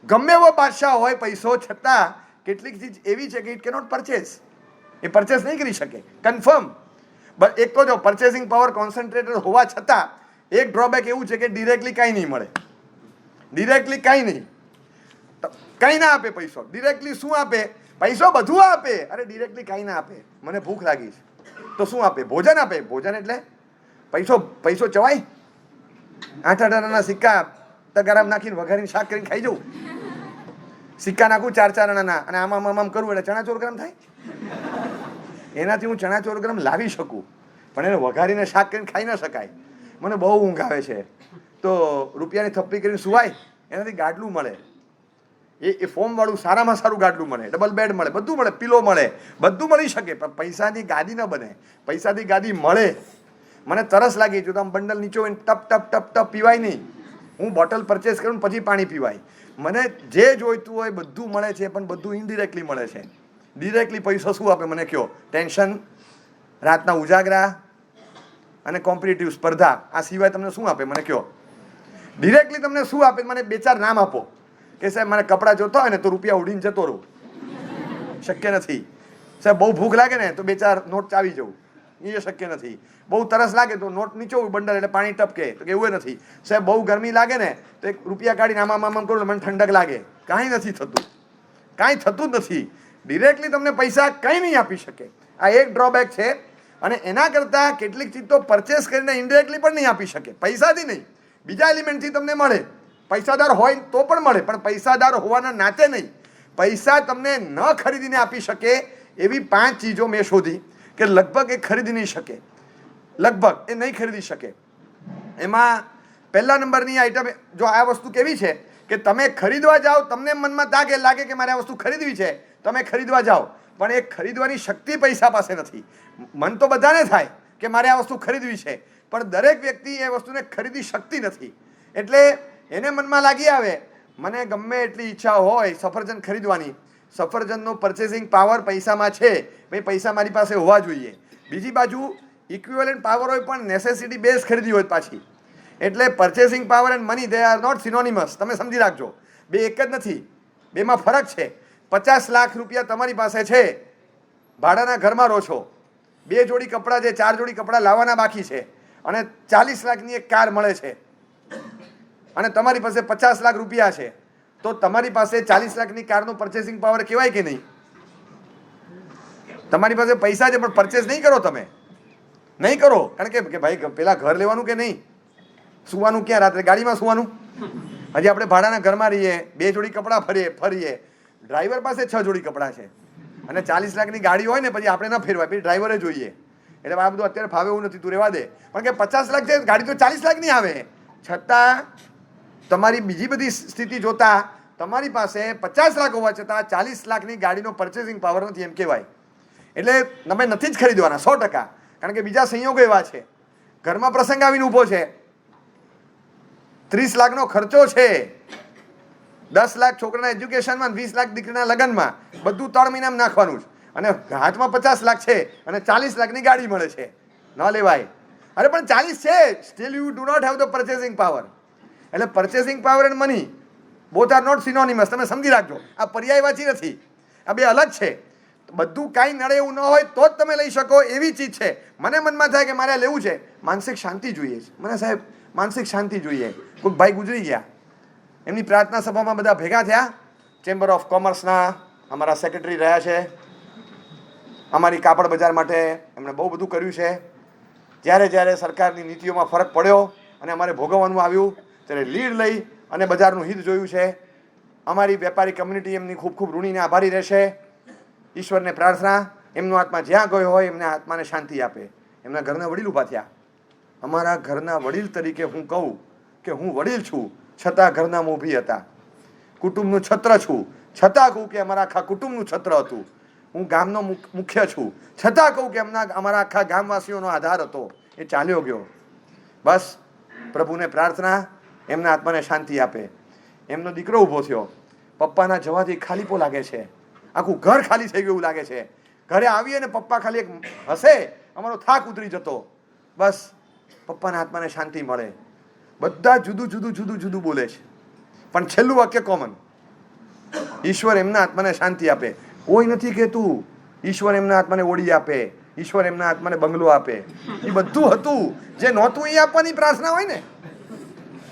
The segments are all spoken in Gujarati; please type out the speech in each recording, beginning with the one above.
ગમે એવો બાદશાહ હોય પૈસો, છતાં કેટલીક ચીજ એવી છે કે it cannot purchase, A purchase નહીં કરી શકે કન્ફર્મ. બટ એક તો જો પરચેસિંગ પાવર કોન્સન્ટ્રેટેડ હોવા છતાં એક ડ્રોબેક એવું છે કે ડિરેક્ટલી કાંઈ નહીં મળે. ડિરેક્ટલી કાંઈ નહીં, કાંઈ ના આપે પૈસો. ડિરેક્ટલી શું આપે? પૈસો બધું આપે. અરે ડિરેક્ટલી કાંઈ ના આપે. મને ભૂખ લાગી છે તો શું આપે? ભોજન આપે. ભોજન એટલે પૈસો ચવાય? 8 આનાના સિક્કા તગારામ નાખીને વઘારીને શાક કરીને ખાઈ જવું? સિક્કા નાખું 4 આનાના અને આમ કરું એટલે ચણા ચોરગ્રામ થાય? એનાથી હું ચણા ચોરગ્રામ લાવી શકું, પણ એને વઘારીને શાક કરીને ખાઈ ન શકાય. મને બહુ ઊંઘ આવે છે તો રૂપિયાની થપ્પી કરીને સુવાય, એનાથી ગાડલું મળે. એ ફોર્મવાળું સારામાં સારું ગાડલું મળે, ડબલ બેડ મળે, બધું મળે, પિલો મળે, બધું મળી શકે, પણ પૈસાની ગાદી ન બને. પૈસાથી ગાદી મળે. મને તરસ લાગી જો તો આમ બંડલ નીચો ટપ ટપ ટપ ટપ પીવાય નહીં. હું બોટલ પરચેસ કરું પછી પાણી પીવાય. મને જે જોઈતું હોય બધું મળે છે, પણ બધું ઇનડિરેક્ટલી મળે છે. ડિરેક્ટલી પૈસો શું આપે મને કહો? ટેન્શન, રાતના ઉજાગરા અને કોમ્પિટિટિવ સ્પર્ધા. આ સિવાય તમને શું આપે મને કહો? ડિરેક્ટલી તમને શું આપે? મને 2-4 નામ આપો કે સાહેબ મને કપડાં જોતા હોય ને તો રૂપિયા ઉડીને જતો રહું. શક્ય નથી. સાહેબ બહુ ભૂખ લાગે ને તો 2-4 નોટ ચાવી જવું, એ શક્ય નથી. બહુ તરસ લાગે તો નોટ નીચોવું બંડલ એટલે પાણી ટપકે, તો એવું નથી. સાહેબ બહુ ગરમી લાગે ને તો 1 રૂપિયા કાઢીને આમ કરું મને ઠંડક લાગે. કાંઈ નથી થતું, કાંઈ થતું જ નથી. ડિરેક્ટલી તમને પૈસા કંઈ નહીં આપી શકે. આ એક ડ્રોબેક છે. અને એના કરતાં કેટલીક ચીજ તો પરચેસ કરીને ઇનડિરેક્ટલી પણ નહીં આપી શકે. પૈસાથી નહીં, બીજા એલિમેન્ટથી તમને મળે. પૈસાદાર હોય તો પણ મળે, પણ પૈસાદાર હોવાના નાતે નહીં. પૈસા તમને ન ખરીદીને આપી શકે એવી 5 ચીજો મેં શોધી કે લગભગ એ ખરીદી નહીં શકે. લગભગ એ નહીં ખરીદી શકે. એમાં પહેલા નંબરની આઈટમ, જો આ વસ્તુ કેવી છે કે તમે ખરીદવા જાઓ, તમને મનમાં લાગે કે મારે આ વસ્તુ ખરીદવી છે, તમે ખરીદવા જાઓ, પણ એ ખરીદવાની શક્તિ પૈસા પાસે નથી. મન તો બધાને થાય કે મારે આ વસ્તુ ખરીદવી છે, પણ દરેક વ્યક્તિ એ વસ્તુને ખરીદી શકતી નથી. એટલે એને મનમાં લાગી આવે મને ગમે એટલી ઈચ્છા હોય સફરજન ખરીદવાની, સફરજનનો પરચેસિંગ પાવર પૈસામાં છે, ભાઈ પૈસા મારી પાસે હોવા જોઈએ. બીજી બાજુ ઇક્વિવેલન્ટ પાવર હોય પણ નેસેસિટી બેઝ ખરીદી હોય પાછી. એટલે purchasing power and money they are not synonymous. તમે સમજી રાખજો, બે એક જ નથી, બેમાં ફરક છે. 50 લાખ રૂપિયા તમારી પાસે છે, ભાડાના ઘરમાં રહો છો, 2 જોડી કપડાં છે, 4 જોડી કપડાં લાવવાના બાકી છે, અને 40 લાખની એક કાર મળે છે, અને તમારી પાસે 50 લાખ રૂપિયા છે, તો તમારી પાસે 40 લાખની કારનો પરચેસિંગ પાવર કહેવાય કે નહીં? તમારી પાસે પૈસા છે પણ પરચેસ નહીં કરો, તમે નહીં કરો. કારણ કે ભાઈ પેલા ઘર લેવાનું કે નહીં, સુવાનું ક્યાં? રાત્રે ગાડીમાં સુવાનું? હજી આપણે ભાડાના ઘરમાં રહીએ, 2 જોડી કપડાં ફરીએ, ડ્રાઈવર પાસે 6 જોડી કપડાં છે, અને 40 લાખની ગાડી હોય ને પછી આપણે ન ફેરવાય, પછી ડ્રાઈવરે જોઈએ. એટલે આ બધું અત્યારે ફાવે એવું નથી, તું રહેવા દે. પણ કે 50 લાખ છે, ગાડી તો 40 લાખની આવે, છતાં તમારી બીજી બધી સ્થિતિ જોતા તમારી પાસે 50 લાખ હોવા છતાં 40 લાખની ગાડીનો પરચેસિંગ પાવર નથી, એમ કહેવાય. એટલે તમે નથી જ ખરીદવાના 100%. કારણ કે બીજા સંયોગો એવા છે, ઘરમાં પ્રસંગ આવીને ઊભો છે, 30 લાખનો ખર્ચો છે, 10 લાખ છોકરાના એજ્યુકેશનમાં, 20 લાખ દીકરીના લગ્નમાં, બધું 3 મહિનામાં નાખવાનું છે, અને હાથમાં 50 લાખ છે અને 40 લાખની ગાડી મળે છે, ન લેવાય. અરે પણ 40 છે, still you do not have the purchasing power. એટલે purchasing power and money both are not synonymous. તમે સમજી રાખજો, આ પર્યાયવાચી નથી, આ બે અલગ છે. બધું કાંઈ નડે એવું ન હોય તો જ તમે લઈ શકો એવી ચીજ છે. મને મનમાં થાય કે મારે લેવું છે, માનસિક શાંતિ જોઈએ છે મને, સાહેબ માનસિક શાંતિ જોઈએ. કોઈક ભાઈ ગુજરી ગયા, એમની પ્રાર્થના સભામાં બધા ભેગા થયા, ચેમ્બર ઓફ કોમર્સના અમારા સેક્રેટરી રહ્યા છે, અમારી કાપડ બજાર માટે એમણે બહુ બધું કર્યું છે. જ્યારે સરકારની નીતિઓમાં ફરક પડ્યો અને અમારે ભોગવવાનું આવ્યું ત્યારે લીડ લઈ અને બજારનું હિત જોયું છે. અમારી વેપારી કમ્યુનિટી એમની ખૂબ ખૂબ ઋણીને આભારી રહેશે. ઈશ્વરને પ્રાર્થના એમનો આત્મા જ્યાં ગયો હોય એમને આત્માને શાંતિ આપે. એમના ઘરના વડીલ ઊભા થયા. અમારા ઘરના વડીલ તરીકે હું કહું કે હું વડીલ છું, છતાં ઘરના મોભી હતા. કુટુંબનું છત્ર છું, છતાં કહું કે અમારા આખા કુટુંબનું છત્ર હતું. હું ગામનો મુખ્ય છું, છતાં કહું કે અમારા આખા ગામવાસીઓનો આધાર હતો. એ ચાલ્યો ગયો. બસ પ્રભુને પ્રાર્થના એમના આત્માને શાંતિ આપે. એમનો દીકરો ઊભો થયો, પપ્પાના જવાથી ખાલીપો લાગે છે, આખું ઘર ખાલી થઈ ગયું લાગે છે. ઘરે આવીએ ને પપ્પા ખાલી એક હસે, અમારો થાક ઉતરી જતો. બસ પપ્પાના આત્માને શાંતિ મળે. બધા જુદું બોલે છે, પણ છેલ્લું વાક્ય કોમન, ઈશ્વર એમના આત્માને શાંતિ આપે. કોઈ નથી કહેતું ઈશ્વર એમના આત્માને ઓળી આપે, ઈશ્વર એમના આત્માને બંગલો આપે. એ બધું હતું, જે નહોતું એ આપવાની પ્રાર્થના હોય ને.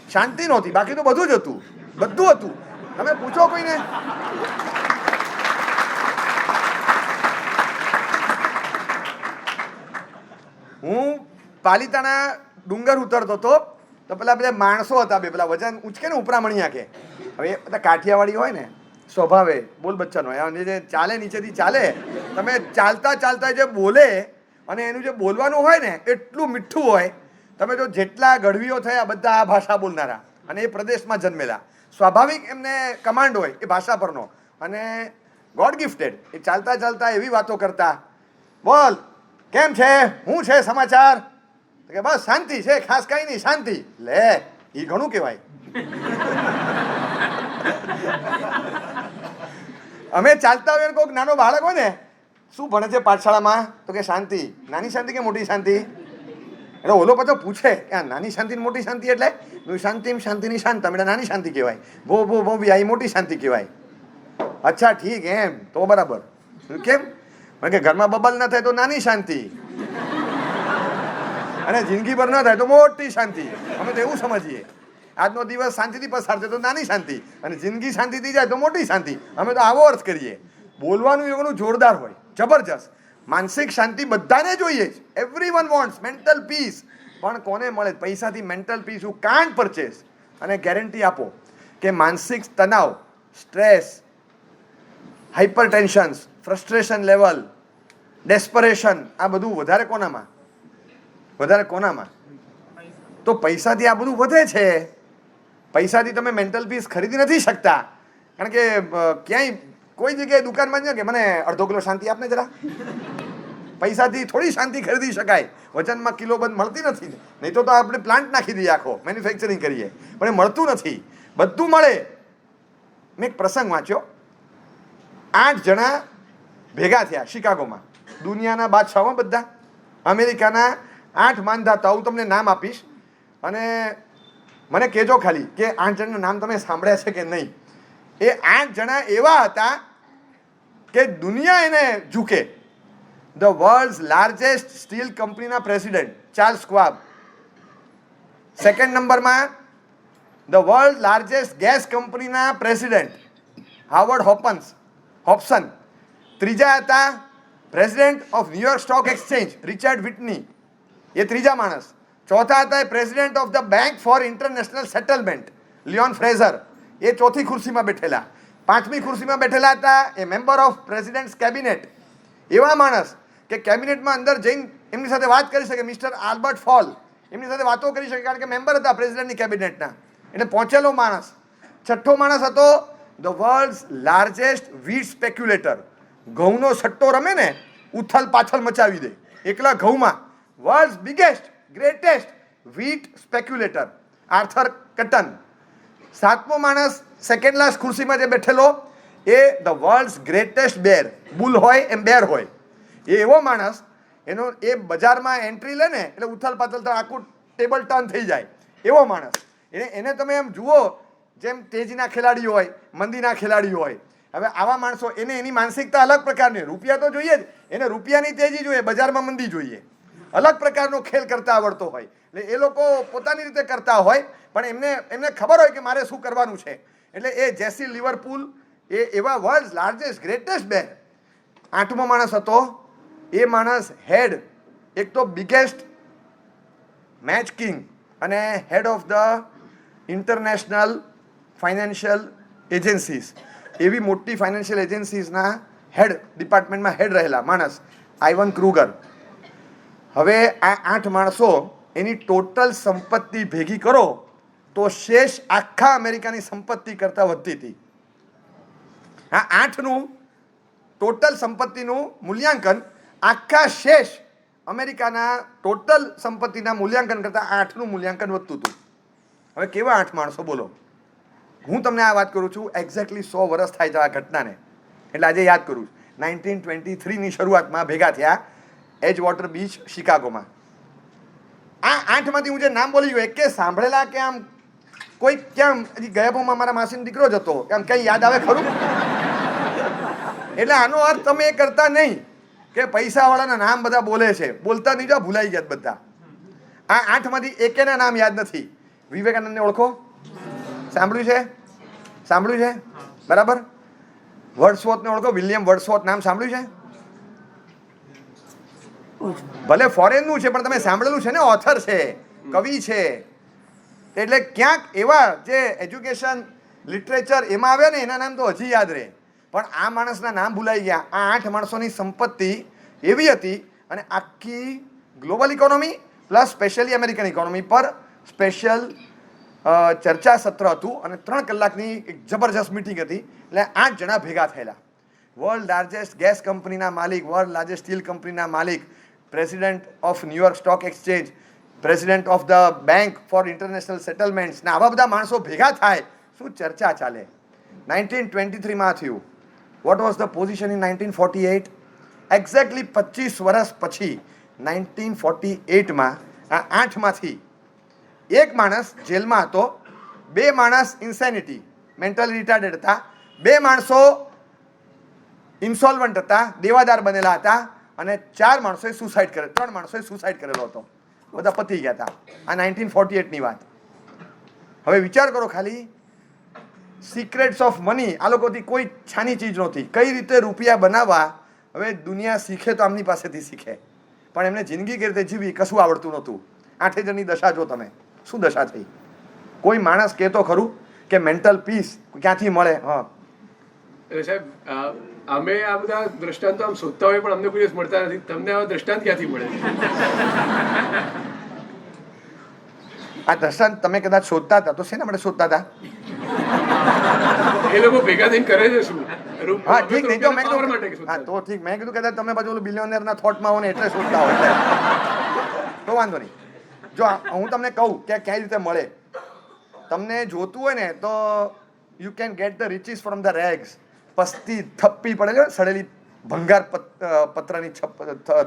શાંતિ નહોતી, બાકી તો બધું જ હતું, બધું હતું. તમે પૂછો કોઈને. હું પાલિતાણા ડુંગર ઉતરતો હતો તો પેલા બધા માણસો હતા, પેલા વજન ઉંચકે ને ઉપરામણિયા કે. હવે બધા કાઠિયાવાડી હોય ને સ્વભાવે બોલ બચ્ચન હોય, જે ચાલે નીચેથી ચાલે, તમે ચાલતા ચાલતા જે બોલે અને એનું જે બોલવાનું હોય ને એટલું મીઠું હોય. તમે જો જેટલા ગઢવીઓ થયા બધા આ ભાષા બોલનારા અને એ પ્રદેશમાં જન્મેલા, સ્વાભાવિક એમને કમાન્ડ હોય એ ભાષા પરનો અને ગોડ ગિફ્ટેડ. એ ચાલતા ચાલતા એવી વાતો કરતા, બોલ કેમ છે, શું છે સમાચાર, કે બસ શાંતિ છે, ખાસ કઈ નહીં, શાંતિ. લે એ ઘણું કહેવાય. અમે ચાલતા હોય કોઈક નાનો બાળક હોય ને, શું ભણે છે પાઠશાળામાં, તો કે શાંતિ. નાની શાંતિ કે મોટી શાંતિ? એટલે ઓલો પાછો પૂછે કે આ નાની શાંતિ ને મોટી શાંતિ એટલે? શાંતિ શાંતિની શાંત એટલે નાની શાંતિ કહેવાય, ભો ભો ભો બી આ મોટી શાંતિ કહેવાય. અચ્છા ઠીક, એમ તો બરાબર. કેમ? કે ઘરમાં બબલ ના થાય તો નાની શાંતિ, અને જિંદગી ભર ના થાય તો મોટી શાંતિ. અમે તો એવું સમજીએ, આજનો દિવસ શાંતિથી પસાર થાય તો નાની શાંતિ, અને જિંદગી શાંતિથી જાય તો મોટી શાંતિ. અમે તો આવો અર્થ કરીએ. બોલવાનું એવું જોરદાર હોય, જબરજસ્ત. માનસિક શાંતિ બધાને જોઈએ જ. Everyone wants mental peace. પણ કોને મળે? પૈસાથી mental peace you can't purchase. અને ગેરંટી આપો કે માનસિક તણાવ, સ્ટ્રેસ, હાઇપર ટેન્શન્સ, ફ્રસ્ટ્રેશન લેવલ, ડેસ્પરેશન, આ બધું વધારે કોનામાં? વધારે કોનામાં? તો પૈસાથી આ બધું વધે છે. પૈસાથી તમે મેન્ટલ પીસ ખરીદી નથી શકતા. કારણ કે ક્યાંય કોઈ જગ્યાએ દુકાનમાં જ કે મને અડધો કિલો શાંતિ આપને જરા. પૈસાથી થોડી શાંતિ ખરીદી શકાય. વજનમાં કિલો બંધ મળતી નથી. નહીં તો આપણે પ્લાન્ટ નાખી દઈએ, આખો મેન્યુફેક્ચરિંગ કરીએ, પણ એ મળતું નથી. બધું મળે. મેં એક પ્રસંગ વાંચ્યો. 8 જણા ભેગા થયા શિકાગોમાં, દુનિયાના બાદશાહો બધા, અમેરિકાના 8 માનધાતા. હું તમને નામ આપીશ અને મને કહેજો ખાલી કે 8 જણના નામ તમે સાંભળ્યા છે કે નહીં. એ 8 જણા એવા હતા કે દુનિયા એને ઝૂકે. ધ વર્લ્ડ્સ લાર્જેસ્ટ સ્ટીલ કંપનીના પ્રેસિડેન્ટ ચાર્લ્સ સ્ક્વાબ. સેકન્ડ નંબરમાં ધ વર્લ્ડ લાર્જેસ્ટ ગેસ કંપનીના પ્રેસિડેન્ટ હાવર્ડ હોપ્સન. ત્રીજા હતા president of New York stock exchange Richard Whitney, એ ત્રીજા માણસ. ચોથા હતા president of the bank for international settlement Leon Fraser, એ ચોથી ખુરશીમાં બેઠેલા. પાંચમી ખુરશીમાં બેઠેલા હતા એ મેમ્બર ઓફ પ્રેસિડેન્ટ્સ કેબિનેટ, એવા માણસ કે કેબિનેટમાં અંદર જઈને એમની સાથે વાત કરી શકે. મિસ્ટર આલ્બર્ટ ફોલ, એમની સાથે વાતો કરી શકે કારણ કે મેમ્બર હતા પ્રેસિડેન્ટની કેબિનેટના, એટલે પહોંચેલો માણસ. છઠ્ઠો માણસ હતો the world's largest wheat speculator. ઘઉંનો સટ્ટો રમે ને, ઉથલ પાછળ મચાવી દે એકલા ઘઉંમાં. World's biggest greatest wheat speculator Arthur Cutten. સાતમો માણસ સેકન્ડ લાસ્ટ ખુરશીમાં જે બેઠેલો એ the world's greatest bear. Bull હોય એમ બેર હોય, એ એવો માણસ. એનો એ બજારમાં એન્ટ્રી લે ને એટલે ઉથલ પાથલ આખું ટેબલ ટર્ન થઈ જાય એવો માણસ. એને તમે એમ જુઓ જેમ તેજીના ખેલાડી હોય, મંદીના ખેલાડી હોય. હવે આવા માણસો, એને એની માનસિકતા અલગ પ્રકારની. રૂપિયા તો જોઈએ જ, એને રૂપિયાની તેજી જોઈએ, બજારમાં મંદી જોઈએ. અલગ પ્રકારનો ખેલ કરતા આવડતો હોય. એટલે એ લોકો પોતાની રીતે કરતા હોય, પણ એમને ખબર હોય કે મારે શું કરવાનું છે. એટલે એ જેસી લિવરપૂલ, એ એવા વર્લ્ડ લાર્જેસ્ટ ગ્રેટેસ્ટ બેર. 8મો માણસ હતો, એ માણસ હેડ, એક તો બિગેસ્ટ મેચ કિંગ અને head of the international financial agencies, એવી મોટી ફાઇનાન્શિયલ એજન્સીસના હેડ ડિપાર્ટમેન્ટમાં હેડ રહેલા માણસ આઇવન ક્રુગર. હવે આ 8 માણસો એની ટોટલ સંપત્તિ ભેગી કરો તો શેષ આખા અમેરિકાની સંપત્તિ કરતાં વધતી હતી. આ 8નું ટોટલ સંપત્તિનું મૂલ્યાંકન આખા શેષ અમેરિકાના ટોટલ સંપત્તિના મૂલ્યાંકન કરતાં 8નું મૂલ્યાંકન વધતું હતું. હવે કેવા 8 માણસો બોલો. હું તમને આ વાત કરું છું, એક્ઝેક્ટલી 100 વર્ષ થાય છે આ ઘટનાને, એટલે આજે યાદ કરું. 1923ની શરૂઆતમાં ભેગા થયા એજવોટર બીચ શિકાગોમાં. આ 8માંથી હું જે નામ બોલી ગયો, એકે સાંભળેલા કે આમ કોઈ ક્યાં હજી ગયામાં મારા માસીનો દીકરો જ હતો, કેમ કંઈ યાદ આવે ખરું? એટલે આનો અર્થ તમે એ કરતા નહીં કે પૈસાવાળાના નામ બધા બોલે છે, બોલતા નહીં, જો ભૂલાઈ ગયા બધા. આ 8માંથી એકેના નામ યાદ નથી. વિવેકાનંદને ઓળખો? સાંભળ્યું છે? સાંભળ્યું છે? બરાબર. વર્ડસ્વોર્થને ઓળખો? વિલિયમ વર્ડસ્વોર્થ નામ સાંભળ્યું છે? ભલે ફોરેનનું છે પણ તમે સાંભળેલું છે ને, ઓથર છે, કવિ છે. એટલે ક્યાંક એવા જે એજ્યુકેશન લિટરેચર એમાં આવ્યા ને એના નામ તો હજી યાદ રહે, પણ આ માણસના નામ ભૂલાઈ ગયા. આ 8 માણસોની સંપત્તિ એવી હતી અને આખી global economy plus specially American economy પર સ્પેશિયલ ચર્ચા સત્ર હતું અને 3 કલાકની એક જબરજસ્ત મિટિંગ હતી. એટલે 8 જણા ભેગા થયેલા. વર્લ્ડ લાર્જેસ્ટ ગેસ કંપનીના માલિક, વર્લ્ડ લાર્જેસ્ટ સ્ટીલ કંપનીના માલિક, president of New York stock exchange, president of the bank for international settlements ને આવા બધા માણસો ભેગા થાય, શું ચર્ચા ચાલે. 1923માં થયું. What was the position in 1948? Exactly 25 વર્ષ પછી 1948માં આ 8માંથી એક માણસ જેલમાં હતો, 2 માણસ ઇન્સેનિટી મેન્ટલી રિટાર્ડેડ હતા, 2 માણસો ઇન્સોલ્વન્ટ હતા, દેવાદાર બનેલા હતા અને 4 માણસોએ સુસાઇડ કરેલો, 3 માણસોએ સુસાઇડ કરેલો હતો. બધા પતી ગયા હતા. આ 1948ની વાત. હવે વિચાર કરો ખાલી, સિક્રેટ્સ ઓફ મની આ લોકોથી કોઈ છાની ચીજ નહોતી. કઈ રીતે રૂપિયા બનાવવા હવે દુનિયા શીખે તો આમની પાસેથી શીખે, પણ એમને જિંદગી કઈ રીતે જીવી કશું આવડતું નહોતું. 8 જણની દશા જો તમે, શું દશા થઈ? કોઈ માણસ કહેતો ખરું કે મેન્ટલ પીસ ક્યાંથી મળે? હા સાહેબ, અમે આ બધા દ્રષ્ટાંતો આમ શોધતા હોય પણ અમને કોઈ દિવસ મળતા નથી. તમને આવા દ્રષ્ટાંત ક્યાંથી મળે? આ દ્રષ્ટાંત તમે કદાચ શોધતા હતા તો શેના માટે શોધતા હતા? એ લોકો ભેગા થઈને કરે છે શું? હા ઠીક, નહીં તો મેં કીધું, હા તો ઠીક, મેં કીધું કદાચ તમે પાછું બિલિયનરના થોટમાં હો ને એટલે શોધતા હોય તો વાંધો નહીં. જો હું તમને કહું કે કઈ રીતે મળે, તમને જોતું હોય ને તો you can get the riches from the rags. પસ્તી થપ્પી પડે છે, સડેલી ભંગાર પત્રની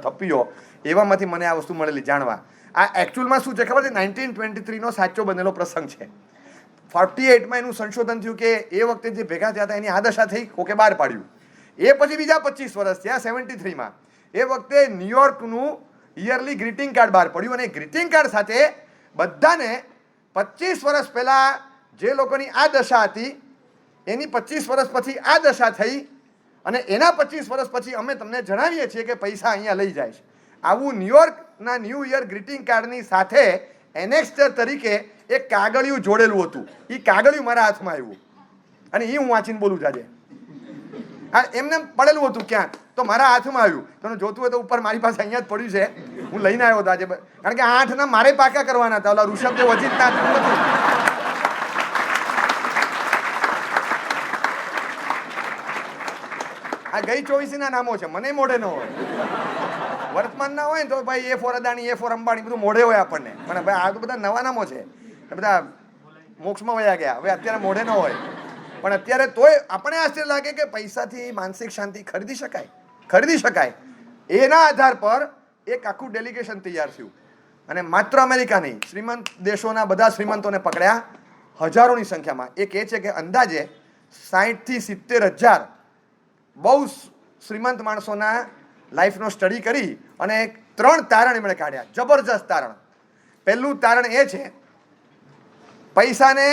થપ્પીઓ, એવામાંથી મને આ વસ્તુ મળેલી જાણવા. આ એકચ્યુઅલમાં શું છે ખબર છે? 1923નો સાચો બનેલો પ્રસંગ છે. 48માં એનું સંશોધન થયું કે એ વખતે જે ભેગા થયા હતા એની આ દશા થઈ, કોકે બહાર પાડ્યું. એ પછી બીજા 25 વર્ષ થયા 73માં. એ વખતે ન્યુયોર્કનું યરલી ગ્રીટિંગ કાર્ડ બહાર પડ્યું અને ગ્રીટિંગ કાર્ડ સાથે બધાને 25 વર્ષ પહેલાં જે લોકોની આ દશા હતી એની 25 વર્ષ પછી આ દશા થઈ અને એના 25 વર્ષ પછી અમે તમને જણાવીએ છીએ કે પૈસા અહીંયા લઈ જાય છે. આવું ન્યુયોર્કના ન્યૂ યર ગ્રીટિંગ કાર્ડની સાથે એનેક્સ્ટર તરીકે એક કાગળિયું જોડેલું હતું. એ કાગળિયું મારા હાથમાં આવ્યું અને એ હું વાંચીને બોલું છું આજે. હા એમને પડેલું હતું ક્યાંક, તો મારા હાથમાં આવ્યું. તમે જોતું હોય તો ઉપર મારી પાસે અહીંયા જ પડ્યું છે, હું લઈને આવ્યો હતો આજે, કારણ કે 8ના મારે પાકા કરવાના હતા. ઓલા ઋષભ તો વચિત ના નથી. આ ગઈ 24ના નામો છે, મને મોઢે ન હોય, વર્તમાન ના હોય ને તો ભાઈ એ ફોર અદાણી, એ ફોર અંબાણી બધું મોઢે હોય આપણને, પણ ભાઈ આ તો બધા નવા નામો છે, બધા મોક્ષમાં વયા ગયા, હવે અત્યારે મોઢે ન હોય. પણ અત્યારે તોય આપણે આશ્ચર્ય લાગે કે પૈસાથી માનસિક શાંતિ ખરીદી શકાય, ખરીદી શકાય. એના આધાર પર એક આખું ડેલિગેશન તૈયાર થયું અને માત્ર અમેરિકા નહીં, શ્રીમંત દેશોના બધા શ્રીમંતોને પકડ્યા હજારોની સંખ્યામાં. એ કહે છે કે અંદાજે 60થી 70,000 બહુ શ્રીમંત માણસોના લાઈફનો સ્ટડી કરી અને 3 તારણ એમણે કાઢ્યા, જબરજસ્ત તારણ. પહેલું તારણ એ છે, પૈસાને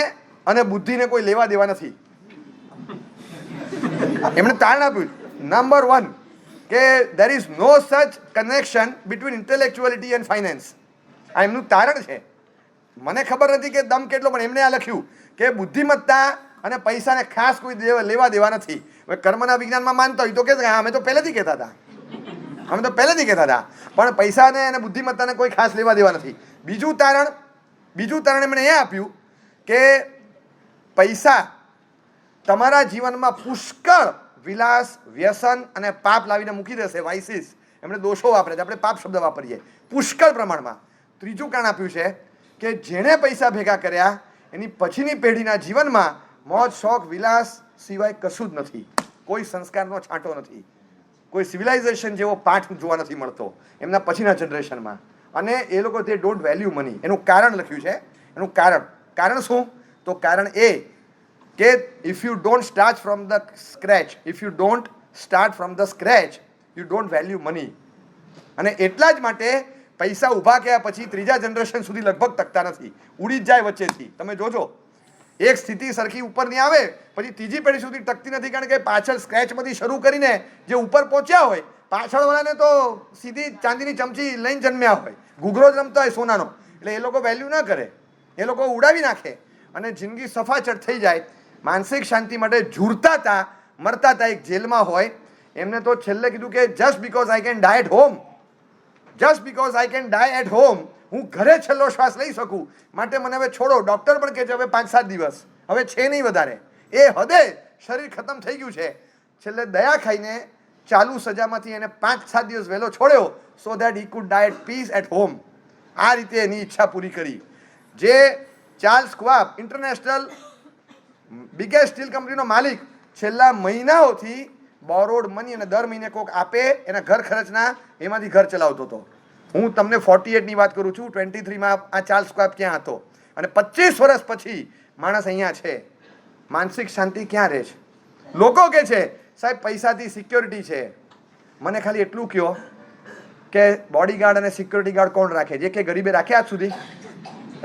અને બુદ્ધિને કોઈ લેવા દેવા નથી. એમણે તારણ આપ્યું નંબર 1 કે there is no such connection between intellectuality and finance. આ એમનું તારણ છે. મને ખબર નથી કે દમ કેટલો, પણ એમણે આ લખ્યું કે બુદ્ધિમત્તા અને પૈસાને ખાસ કોઈ લેવા દેવા નથી. હવે કર્મના વિજ્ઞાનમાં માનતા હોય તો કે અમે તો પહેલેથી કહેતા હતા, અમે તો પહેલેથી કહેતા હતા, પણ પૈસાને અને બુદ્ધિમત્તાને કોઈ ખાસ લેવા દેવા નથી. બીજું તારણ એમણે એ આપ્યું કે પૈસા તમારા જીવનમાં પુષ્કળ વિલાસ, વ્યસન અને પાપ લાવીને મૂકી દેશે. વાઇસીસ, એમણે દોષો વાપરે છે, આપણે પાપ શબ્દ વાપરીએ, પુષ્કળ પ્રમાણમાં. ત્રીજું કારણ આપ્યું છે કે જેણે પૈસા ભેગા કર્યા એની પછીની પેઢીના જીવનમાં મોજ શોખ વિલાસ સિવાય કશું જ નથી, કોઈ સંસ્કારનો છાંટો નથી, કોઈ સિવિલાઇઝેશન જેવો પાઠ જોવા નથી મળતો એમના પછીના જનરેશનમાં. અને એ લોકો તે ડોન્ટ વેલ્યુ મની. એનું કારણ લખ્યું છે. એનું કારણ શું? તો કારણ એ કે if you don't start from the scratch, if you don't start from the scratch, you don't value money. અને એટલા જ માટે પૈસા ઊભા કર્યા પછી ત્રીજા જનરેશન સુધી લગભગ ટકતા નથી, ઉડી જ જાય વચ્ચેથી. તમે જોજો, એક સ્થિતિ સરખી ઉપર નહીં આવે પછી ત્રીજી પેઢી સુધી ટકતી નથી, કારણ કે પાછળ સ્ક્રેચમાંથી શરૂ કરીને જે ઉપર પહોંચ્યા હોય, પાછળવાળાને તો સીધી ચાંદીની ચમચી લઈને જન્મ્યા હોય, ઘૂઘરો જ રમતા હોય સોનાનો, એટલે એ લોકો વેલ્યુ ના કરે, એ લોકો ઉડાવી નાખે અને જિંદગી સફાચટ થઈ જાય. માનસિક શાંતિ માટે ઝૂરતા હતા, મરતા હતા, એક જેલમાં હોય. એમને તો છેલ્લે કીધું કે just because I can die at home, just because I can die at home, હું ઘરે છેલ્લો શ્વાસ લઈ શકું માટે મને હવે છોડો. ડૉક્ટર પણ કહે છે હવે 5-7 દિવસ, હવે છે નહીં વધારે, એ હદે શરીર ખતમ થઈ ગયું છે. છેલ્લે દયા ખાઈને ચાલુ સજામાંથી એને 5-7 દિવસ વહેલો છોડ્યો, so that he could die at peace at home. આ રીતે એની ઈચ્છા પૂરી કરી. જે Charles Schwab, international biggest steel કંપનીનો માલિક, છેલ્લા મહિનાઓથી બોરોડ મની અને દર મહિને કોક આપે એના ઘર ખર્ચના, એમાંથી ઘર ચલાવતો હતો. હું તમને 48ની વાત કરું છું, 23માં આ ચાર્લ્સ સ્ક્વાબ ક્યાં હતો અને 25 વર્ષ પછી માણસ અહીંયા છે. માનસિક શાંતિ ક્યાં રહે છે? લોકો કહે છે સાહેબ પૈસાથી સિક્યોરિટી છે. મને ખાલી એટલું કહો કે બોડીગાર્ડ અને સિક્યોરિટી ગાર્ડ કોણ રાખે? જે કે ગરીબે રાખ્યા આજ સુધી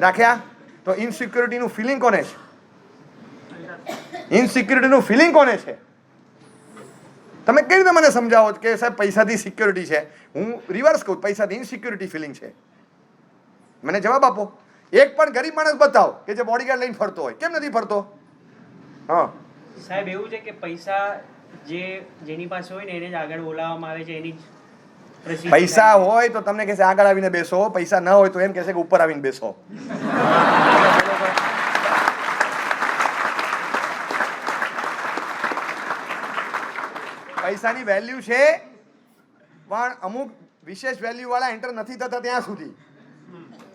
રાખ્યા? તો ઇનસિક્યોરિટીનું ફિલિંગ કોને છે? ઇનસિક્યોરિટીનું ફિલિંગ કોને છે? તમે કઈ રીતે મને સમજાવો કે સાહેબ પૈસાથી સિક્યોરિટી છે? હું રિવર્સ કહું, પૈસાથી ઇનસિક્યોરિટી ફિલિંગ છે. મને જવાબ આપો. એક પણ ગરીબ માણસ બતાવો કે જે બોડીગાર્ડ લઈને ફરતો હોય. કેમ નથી ફરતો? હા સાહેબ, એવું છે કે પૈસા જેની પાસે હોય ને એને જ આગળ બોલાવવામાં આવે છે, એની જ પૈસા હોય તો તમને કહેશે આગળ આવીને બેસો, પૈસા ન હોય તો એમ કહેશે કે ઉપર આવીને બેસો. પૈસાની વેલ્યુ છે, પણ અમુક વિશેષ વેલ્યુ વાળા એન્ટર નથી થતા ત્યાં સુધી.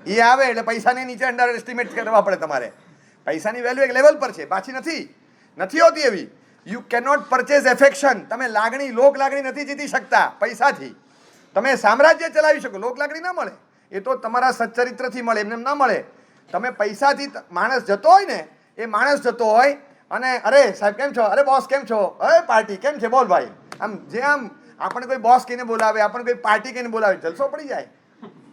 એ આવે એટલે પૈસાને નીચે અંડર એસ્ટિમેટ કરવા પડે તમારે. પૈસાની વેલ્યુ એક લેવલ પર છે, પાછી નથી હોતી એવી. You cannot purchase affection. તમે લાગણી, લોક લાગણી નથી જીતી શકતા પૈસાથી. તમે સામ્રાજ્ય ચલાવી શકો, લોક લાગણી ના મળે, એ તો તમારા સચ્ચરિત્રથી મળે, એમને ના મળે. તમે પૈસાથી માણસ જતો હોય ને, એ માણસ જતો હોય અને અરે સાહેબ કેમ છો, અરે બોસ કેમ છો, અરે પાર્ટી કેમ છે, બોલ ભાઈ. આમ જે આમ આપણને કોઈ બોસ કહીને બોલાવે, આપણને કોઈ પાર્ટી કહીને બોલાવે, જલસો પડી જાય,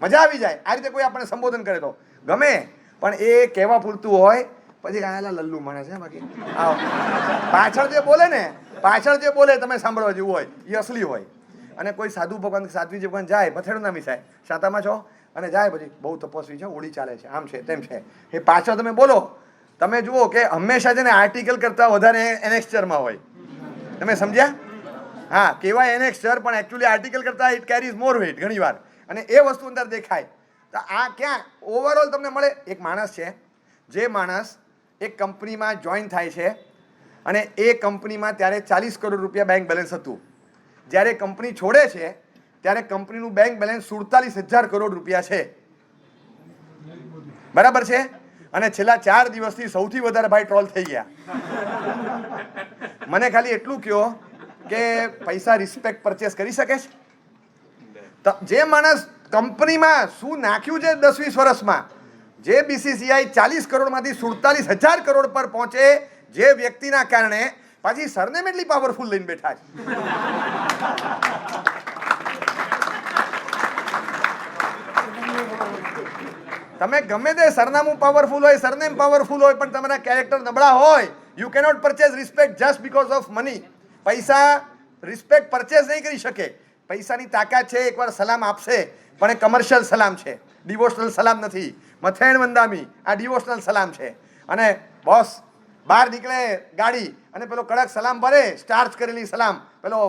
મજા આવી જાય. આ રીતે કોઈ આપણને સંબોધન કરે તો ગમે, પણ એ કહેવા પૂરતું હોય. પછી આયેલા લલ્લુ માણસ છે, બાકી પાછળ જે બોલે તમે સાંભળવા જેવું હોય એ અસલી હોય. અને કોઈ સાધુ ભગવાન, સાધ્વી ભગવાન જાય, પથેડું નામી સાહેબ શાતામાં છો અને જાય પછી બહુ તપસ્વી છે, ઓળી ચાલે છે, આમ છે તેમ છે, એ પાછળ તમે બોલો. તમે જુઓ કે હંમેશા છે ને આર્ટિકલ કરતાં વધારે એનેક્સ્ચરમાં હોય. તમે સમજ્યા? હા, કહેવાય એનેક્સ્ચર, પણ એકચ્યુઅલી આર્ટિકલ કરતાં ઇટ કેરીઝ મોર વેઇટ ઘણી વાર, અને એ વસ્તુ અંદર દેખાય. તો આ ક્યાં ઓવરઓલ તમને મળે? એક માણસ છે, જે માણસ એક કંપનીમાં જોઈન થાય છે અને એ કંપનીમાં ત્યારે 40 કરોડ રૂપિયા બેંક બેલેન્સ હતું. જ્યારે કંપની છોડે છે ત્યારે કંપનીનું બેંક બેલેન્સ 47,000 કરોડ રૂપિયા છે. બરાબર છે? અને છેલ્લા 4 દિવસથી સૌથી વધારે ભાઈ ટ્રોલ થઈ ગયા. મને ખાલી એટલું કહો કે પૈસા રિસ્પેક્ટ પરચેસ કરી શકે છે? જે માણસ કંપનીમાં શું નાખ્યું છે 10-20 વર્ષમાં, જે બીસીસીઆઈ 40 કરોડમાંથી 47,000 કરોડ પર પહોંચે, જે વ્યક્તિના કારણે પાછી સરનેમ એટલી પાવરફુલ લઈને બેઠા છે. તમે ગમે તે સરનામું પાવરફુલ હોય, સરનેમ પાવરફુલ હોય, પણ તમારા કેરેક્ટર નબળા હોય, you cannot purchase respect just because of money. પૈસા રિસ્પેક્ટ પરચેઝ નહીં કરી શકે. પૈસાની તાકાત છે, એકવાર સલામ આપશે, પણ એ કમર્શિયલ સલામ છે, ડિવોશનલ સલામ નથી. મથેણ વંદામી આ ડિવોશનલ સલામ છે. અને બોસ બહાર નીકળે ગાડી અને પેલો કડક સલામ ભરે, સ્ટાર્ચ કરેલી સલામ, પેલો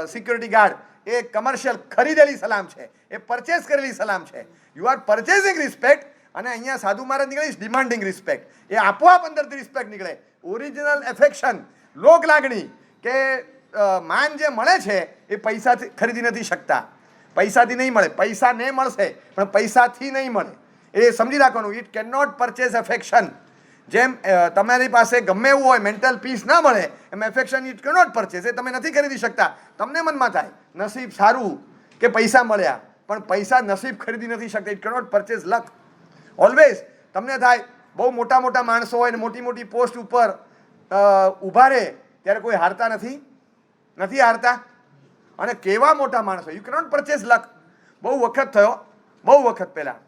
સિક્યોરિટી ગાર્ડ, એ કમર્શિયલ ખરીદેલી સલામ છે, એ પરચેસ કરેલી સલામ છે. You are purchasing respect. અને અહીંયા સાધુ મહારાજ નીકળીશ ડિમાન્ડિંગ રિસ્પેક્ટ. એ આપોઆપ અંદરથી રિસ્પેક્ટ નીકળે. ઓરિજિનલ એફેક્શન, લોક લાગણી, કે માન જે મળે છે એ પૈસાથી ખરીદી નથી શકતા. પૈસાથી નહીં મળે, પૈસાને મળશે પણ પૈસાથી નહીં મળે. એ સમજી રાખવાનું. It can not purchase affection. જેમ તમારી પાસે ગમે એવું હોય, મેન્ટલ પીસ ના મળે, એમ એફેક્શન ઇટ કેનોટ પરચેસ. એ તમે નથી ખરીદી શકતા. તમને મનમાં થાય નસીબ સારું કે પૈસા મળ્યા, પણ પૈસા નસીબ ખરીદી નથી શકતા. It cannot purchase luck. Always તમને થાય બહુ મોટા મોટા માણસો હોય ને મોટી મોટી પોસ્ટ ઉપર ઊભા રહે ત્યારે કોઈ હારતા નથી હારતા. અને કેવા મોટા માણસો, યુ કેનોટ પરચેસ લક. બહુ વખત થયો, બહુ વખત પહેલાં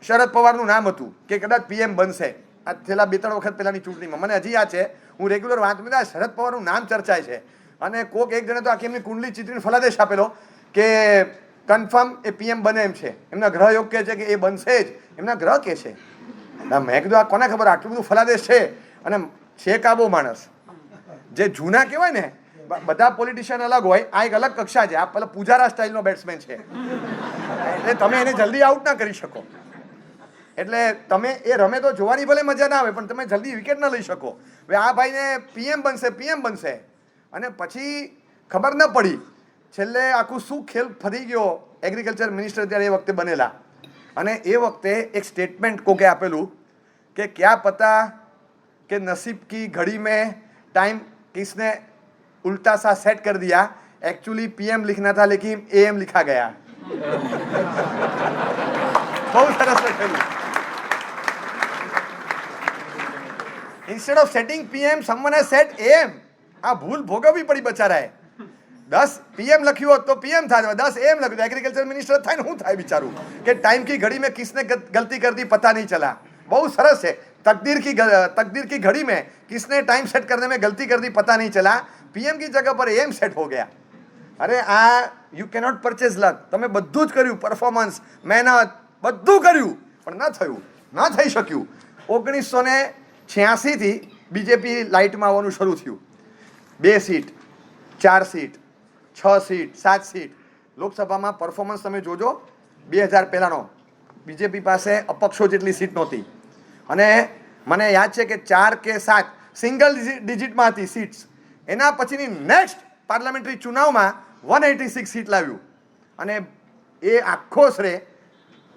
શરદ પવારનું નામ હતું કે કદાચ પીએમ બનશે. આ છેલ્લા 2-3 વખત પહેલાંની ચૂંટણીમાં મને હજી યાદ છે, હું રેગ્યુલર વાંચું શરદ પવારનું નામ ચર્ચાય છે. અને કોક એક જણે તો આખી એમની કુંડલી ચીતરીને ફલાદેશ આપેલો કે કન્ફર્મ એ પીએમ બને એમ છે. એમના ગ્રહ યોગ કહે છે કે એ બનશે જ, એમના ગ્રહ કહે છે. મેં કીધું આ કોને ખબર આટલું બધું ફલાદેશ છે. અને છે કાબો માણસ જે જૂના કહેવાય ને, બધા પોલિટિશિયન અલગ હોય, આ એક અલગ કક્ષા છે. આ પેલા પૂજારા સ્ટાઇલનો બેટ્સમેન છે, એટલે તમે એને જલ્દી આઉટ ના કરી શકો. એટલે તમે એ રમે તો જોવાની ભલે મજા ના આવે, પણ તમે જલ્દી વિકેટ ના લઈ શકો. હવે આ ભાઈને પીએમ બનશે અને પછી ખબર ન પડી છેલ્લે આખું શું ખેલ ફરી ગયો. એગ્રીકલ્ચર મિનિસ્ટર ત્યારે એ વખતે બનેલા, અને એ વખતે એક સ્ટેટમેન્ટ કોકે આપેલું કે ક્યાં પતા કે નસીબ કી ઘડી મેં टाइम किसने उल्टा सा सेट कर दिया, एक्चुअली पीएम लिखना था लेकिन एएम लिखा गया. બહુ સરસ લખેલું. Instead of setting PM, someone has set AM. આ ભૂલ ભોગવવી પડી બચારાએ. 10 PM લખ્યું હોત તો PM થાય, 10 AM લખ્યું તો એગ્રીકલ્ચર મિનિસ્ટર થાય ને શું થાય બિચારું કે ટાઈમ કી ઘડી મેં કિસને ગલતી कर दी पता नहीं चला. બહુ સરસ છે. तकदीर की घड़ी में किसने टाइम सेट करने में गलती कर दी पता नहीं चला, पीएम की जगह पर एम सेट हो गया. अरे આ યુ કેનોટ પરચેસ લક. તમે બધું જ કર્યું, પરફોર્મન્સ, મહેનત, બધું કર્યું, પણ ન થયું, ન થઈ શક્યું. 1986 થી બીજેપી લાઇટમાં આવવાનું શરૂ થયું. 2 સીટ, 4 સીટ, 6 સીટ, 7 સીટ. લોકસભામાં પરફોર્મન્સ તમે જોજો, 2000 પહેલાંનો બીજેપી પાસે અપક્ષો જેટલી સીટ નહોતી. અને મને યાદ છે કે 4 કે 7 સિંગલ ડિજિટમાં હતી સીટ્સ. એના પછીની નેક્સ્ટ પાર્લામેન્ટરી ચુનાવમાં 186 સીટ લાવ્યું. અને એ આખો શ્રેય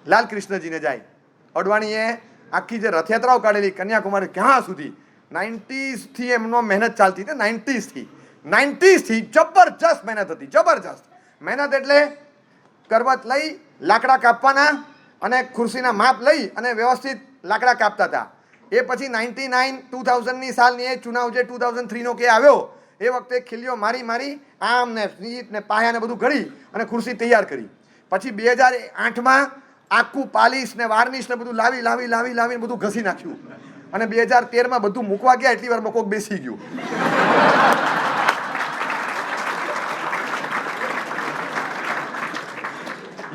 લાલકૃષ્ણજીને જાય. અડવાણીએ આખી જે રથયાત્રાઓ કાઢેલી કન્યાકુમારી ક્યાં સુધી, 90s થી એમનો મહેનત ચાલતી હતી. 90s થી જબરજસ્ત મહેનત હતી, જબરજસ્ત મહેનત. એટલે કરવત લઈ લાકડા કાપવાના અને ખુરશીના માપ લઈ અને વ્યવસ્થિત લાકડા કાપતા હતા. એ પછી 2000ની સાલની એ ચુનાવ જે 2003નો કે આવ્યો, એ વખતે ખીલીઓ મારી આમ ને સીટ ને પાયા ને બધું ઘડી અને ખુરશી તૈયાર કરી. પછી 2008માં આખું પાલિશ ને વાર્નિશ ને બધું લાવી બધું ઘસી નાખ્યું. અને 2013માં બધું મૂકવા ગયા એટલી વારમાં કોક બેસી ગયું.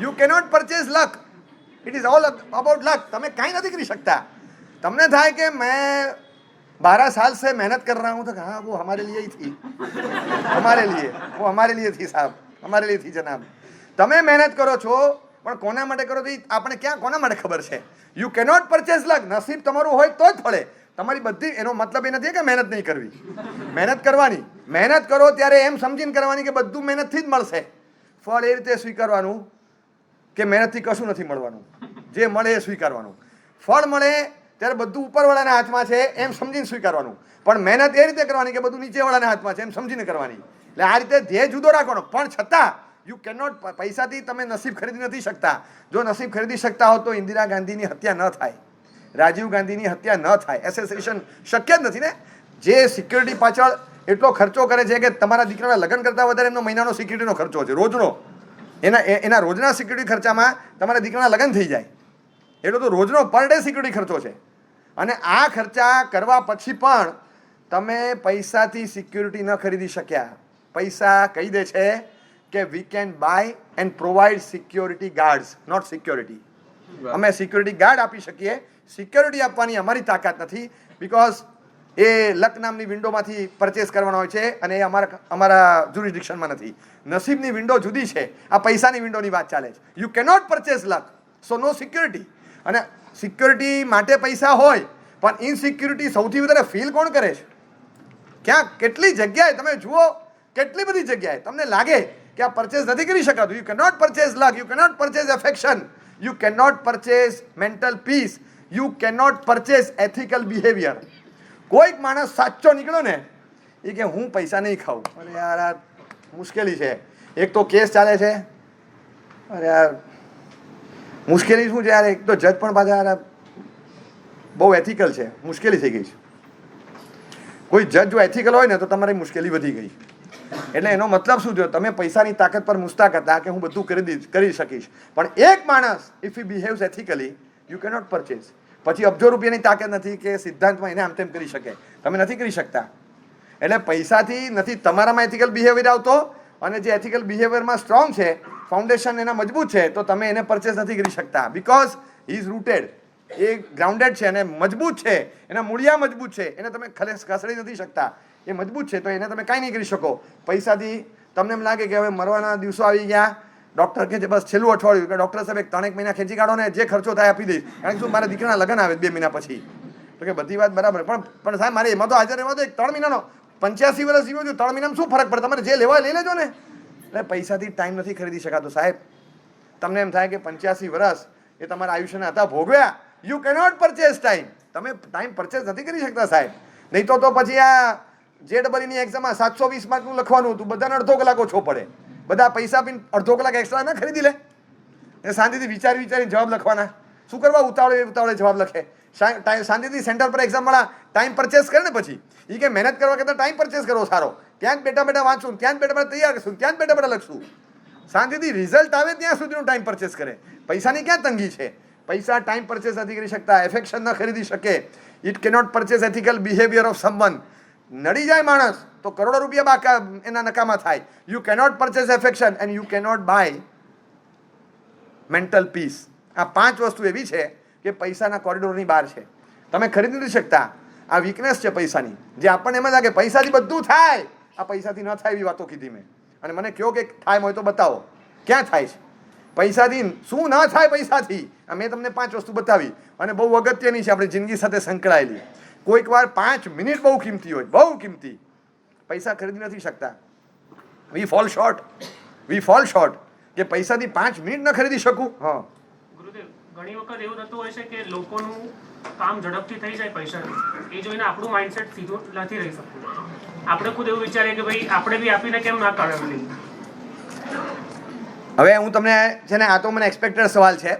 You cannot purchase luck. It is all about luck. તમે કાંઈ નથી કરી શકતા. તમને થાય કે મેં 12 साल से मेहनत कर रहा हूँ, तो हाँ वो हमारे लिए ही थी, हमारे लिए थी साहब, हमारे लिए थी जनाब. તમે મહેનત કરો છો પણ કોના માટે કરો છો આપણે ક્યાં કોના માટે ખબર છે. યુ કેનોટ પરચેસ લક. નસીબ તમારું હોય તો જ ફળે. તમારી બધી, એનો મતલબ એ નથી કે મહેનત નહીં કરવી, મહેનત કરવાની. મહેનત કરો ત્યારે એમ સમજીને કરવાની કે બધું મહેનતથી જ મળશે. ફળ એ રીતે સ્વીકારવાનું કે મહેનતથી કશું નથી મળવાનું, જે મળે એ સ્વીકારવાનું. ફળ મળે ત્યારે બધું ઉપરવાળાના હાથમાં છે એમ સમજીને સ્વીકારવાનું, પણ મહેનત એ રીતે કરવાની કે બધું નીચેવાળાના હાથમાં છે એમ સમજીને કરવાની. એટલે આ રીતે ધ્યેય જુદો રાખવાનો. પણ છતાં યુ કેનોટ, પૈસાથી તમે નસીબ ખરીદી નથી શકતા. જો નસીબ ખરીદી શકતા હો તો ઇન્દિરા ગાંધીની હત્યા ન થાય, રાજીવ ગાંધીની હત્યા ન થાય, એસેસિનેશન શક્ય જ નથી ને. જે સિક્યોરિટી પાછળ એટલો ખર્ચો કરે છે કે તમારા દીકરાના લગ્ન કરતાં વધારે એમનો મહિનાનો સિક્યુરિટીનો ખર્ચો છે, રોજનો. એના રોજના સિક્યુરિટી ખર્ચામાં તમારા દીકરાના લગ્ન થઈ જાય એટલો તો રોજનો પર ડે સિક્યુરિટી ખર્ચો છે. અને આ ખર્ચા કરવા પછી પણ તમે પૈસાથી સિક્યુરિટી ન ખરીદી શક્યા. પૈસા કહી દે છે કે we can buy and provide security guards, not security. અમે સિક્યોરિટી ગાર્ડ આપી શકીએ, સિક્યોરિટી આપવાની અમારી તાકાત નથી. બિકોઝ એ લક નામની વિન્ડોમાંથી પરચેસ કરવાનો હોય છે અને એ અમારા જ્યુરિસ્ડિક્શનમાં નથી. નસીબની વિન્ડો જુદી છે, આ પૈસાની વિન્ડોની વાત ચાલે છે. You cannot purchase luck, so no security. અને સિક્યોરિટી માટે પૈસા હોય પણ ઇનસિક્યુરિટી સૌથી વધારે ફીલ કોણ કરે છે? ક્યાં કેટલી જગ્યાએ તમે જુઓ, કેટલી બધી જગ્યાએ તમને લાગે કે આ પરચેસ નથી કરી શકાતું. You cannot purchase luck, you cannot purchase affection, you cannot purchase mental peace, you cannot purchase ethical behaviour. કોઈક માણસ સાચો નીકળ્યો ને એ કે હું પૈસા નહીં ખાઉં. અરે યાર આ મુશ્કેલી છે. એક તો કેસ ચાલે છે, અરે યાર મુશ્કેલી શું છે યાર. એક તો જજ પણ પાછા યાર બહુ એથિકલ છે, મુશ્કેલી થઈ ગઈ છે. કોઈ જજ જો એથિકલ હોય ને તો તમારી મુશ્કેલી વધી ગઈ. એટલે એનો મતલબ શું થયો? તમે પૈસાની તાકાત પર મુસ્તાક હતા કે હું બધું કરી શકીશ, પણ એક માણસ if he behaves ethically you cannot purchase. પછી અબજો રૂપિયાની તાકાત નથી કે સિદ્ધાંતમાં એને આમ તેમ કરી શકે, તમે નથી કરી શકતા. એટલે પૈસાથી નથી તમારામાં એથિકલ બિહેવિયર આવતો, અને જે એથિકલ બિહેવિયરમાં સ્ટ્રોંગ છે, ફાઉન્ડેશન એના મજબૂત છે, તો તમે એને પરચેસ નથી કરી શકતા. Because he is rooted, A grounded છે અને મજબૂત છે, એના મૂળિયા મજબૂત છે, એને તમે ખસેડી નથી શકતા. એ મજબૂત છે તો એને તમે કાંઈ નહીં કરી શકો. પૈસાથી તમને એમ લાગે કે હવે મરવાના દિવસો આવી ગયા, ડૉક્ટર કહે છે બસ છેલ્લું અઠવાડિયું, કે ડૉક્ટર સાહેબ 3 મહિના ખેંચી કાઢો ને જે ખર્ચો થાય આપી દઈશ, કારણ કે શું મારા દીકરાના લગ્ન આવે 2 મહિના પછી. તો કે બધી વાત બરાબર, પણ સાહેબ મારે એમાં તો હાજર એમાં તો 3 મહિનાનો 85 વર્ષ જીવો છું, 3 મહિનામાં શું ફરક પડે? તમારે જે લેવા લઈ લેજો ને. એટલે પૈસાથી ટાઈમ નથી ખરીદી શકાતો સાહેબ. તમને એમ થાય કે 85 વર્ષ એ તમારા આયુષ્યના હતા ભોગવ્યા, યુ કેનોટ પરચેસ ટાઈમ. તમે ટાઈમ પરચેસ નથી કરી શકતા સાહેબ. નહીં તો પછી આ JEEની એક્ઝામમાં 720 માર્કનું લખવાનું હતું, બધાને અડધો કલાક ઓછો પડે. બધા પૈસા પીને અડધો કલાક એક્સ્ટ્રા ના ખરીદી લે, એ શાંતિથી વિચારીને જવાબ લખવાના. શું કરવા ઉતાવળે જવાબ લખે? શાંતિથી સેન્ટર પર એક્ઝામ વાળા ટાઈમ પરચેસ કરે ને. પછી એ કે મહેનત કરવા કરતાં ટાઈમ પરચેસ કરો સારો. ત્યાં જ બેઠા વાંચું, ત્યાં જ બેઠા તૈયાર કરશું, ત્યાં જ બેઠા લખશું. શાંતિથી રિઝલ્ટ આવે ત્યાં સુધીનું ટાઈમ પરચેસ કરે. પૈસાની ક્યાં તંગી છે? પૈસા ટાઈમ પરચેસ નથી કરી શકતા, એફેક્શન ન ખરીદી શકે. It cannot purchase ethical behaviour of someone. નડી જાય માણસ તો કરોડો રૂપિયા બાકા એના નકામા થાય. You cannot purchase affection and you cannot buy mental peace. આ 5 વસ્તુ એવી છે કે પૈસાના કોરિડોરની બહાર છે, તમે ખરીદી નથી શકતા. આ વીકનેસ છે પૈસાની, જે આપણને એમ લાગે પૈસાથી બધું થાય. આ પૈસાથી ન થાય એવી વાતો કીધી મેં, અને મને કહો કે થાય હોય તો બતાવો ક્યાં થાય છે. પૈસાથી શું ન થાય પૈસાથી, મેં તમને 5 વસ્તુ બતાવી, અને બહુ અગત્યની છે, આપણી જિંદગી સાથે સંકળાયેલી. કોઈક વાર 5 મિનિટ બહુ કિંમતી હોય, બહુ કિંમતી. પૈસા ખરીદી નથી શકતા. વી ફોલ શોર્ટ કે પૈસાથી 5 મિનિટ ન ખરીદી શકું. હા ગુરુદેવ, ઘણી વખત એવું થતું હોય છે કે લોકોનું કામ ઝડપથી થઈ જાય પૈસાથી, એ જોઈને આપણું માઇન્ડસેટ સીધું નથી રહી શકતું. આપણે ખુદ એવું વિચારીએ કે ભાઈ આપણે બી આપીને કેમ ના કાઢવી લઈએ. હવે હું તમને છે ને, આ તો મને એક્સપેક્ટેડ સવાલ છે,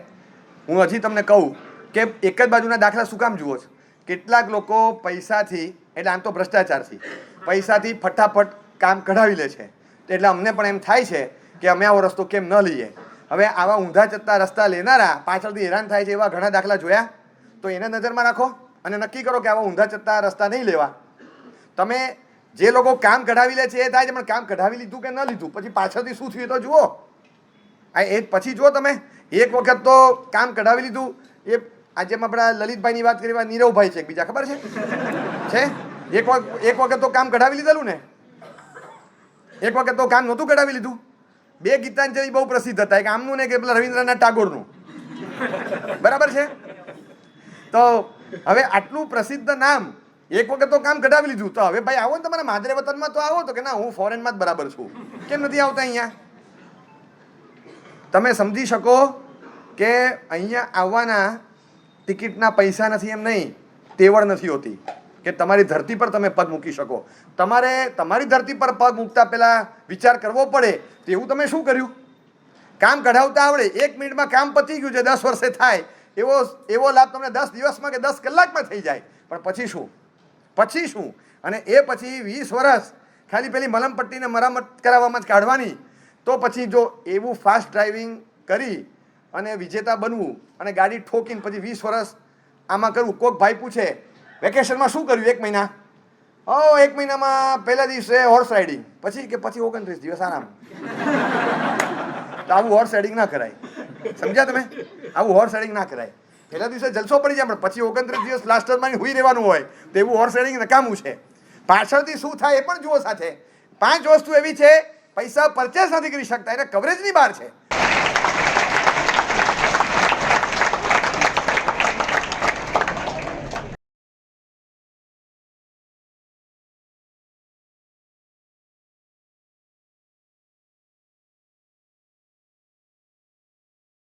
હું હજી તમને કહું કે એક જ બાજુના દાખલા શું કામ જુઓ છો? કેટલાક લોકો પૈસાથી, એટલે આમ તો ભ્રષ્ટાચારથી, પૈસાથી ફટાફટ કામ કઢાવી લે છે. એટલે અમને પણ એમ થાય છે કે અમે આવો રસ્તો કેમ ન લઈએ. હવે આવા ઊંધા ચત્તા રસ્તા લેનારા પાછળથી હેરાન થાય છે એવા ઘણા દાખલા જોયા, તો એને નજરમાં રાખો અને નક્કી કરો કે આવા ઊંધા ચત્તા રસ્તા નહીં લેવા. તમે જે લોકો કામ કઢાવી લે છે એ થાય છે, પણ કામ કઢાવી લીધું કે ન લીધું, પછી પાછળથી શું થયું તો જુઓ. એ પછી જુઓ તમે. એક વખત તો કામ કઢાવી લીધું, એ આજે આપણા લલિતભાઈની વાત કરી, નીરવભાઈ છે બીજા, ખબર છે? એક વખત તો કામ કઢાવી લીધેલું ને, એક વખત તો કામ નહોતું કઢાવી લીધું. 2 ગીતાંજલિ બહુ પ્રસિદ્ધ હતા, એક આમનું ને કે પેલા રવિન્દ્રનાથ ટાગોરનું, બરાબર છે? તો હવે આટલું પ્રસિદ્ધ નામ, એક વખત તો કામ કઢાવી લીધું, તો હવે ભાઈ આવો ને તમારા માદરે વતનમાં તો આવો. તો કે ના, હું ફોરેનમાં જ બરાબર છું. કેમ નથી આવતા અહીંયા? તમે સમજી શકો કે અહીંયા આવવાના ટિકિટના પૈસા નથી એમ નહીં, તેવડ નથી હોતી કે તમારી ધરતી પર તમે પગ મૂકી શકો. તમારે તમારી ધરતી પર પગ મૂકતા પહેલાં વિચાર કરવો પડે. તો એવું તમે શું કર્યું? કામ કઢાવતા આવડે, 1 મિનિટમાં કામ પતી ગયું છે, 10 વર્ષે થાય એવો લાભ તમને 10 દિવસમાં કે 10 કલાકમાં થઈ જાય. પણ પછી શું? અને એ પછી 20 વર્ષ ખાલી પેલી મલમપટ્ટીને મરામત કરાવવામાં જ કાઢવાની. તો પછી જો એવું ફાસ્ટ ડ્રાઇવિંગ કરી અને વિજેતા બનવું અને ગાડી ઠોકીને પછી 20 વર્ષ આમાં કરવું. કોઈક ભાઈ પૂછે વેકેશનમાં શું કર્યું 1 મહિના? 1 મહિનામાં પહેલા દિવસે હોર્સ રાઇડિંગ, પછી 29 દિવસ આરામ. તો આવું હોર્સ રાઇડિંગ ના કરાય, સમજ્યા તમે? આવું હોર્સ રાઇડિંગ ના કરાય. પહેલા દિવસે જલસો પડી જાય, પણ પછી 29 દિવસ પ્લાસ્ટરમાં હુઈ રહેવાનું હોય, તો એવું હોર્સ રાઇડિંગ નકામું છે. પાછળથી શું થાય એ પણ જુઓ સાથે. 5 વસ્તુ એવી છે પૈસા પરચેસ નથી કરી શકતા, એને કવરેજની બહાર છે.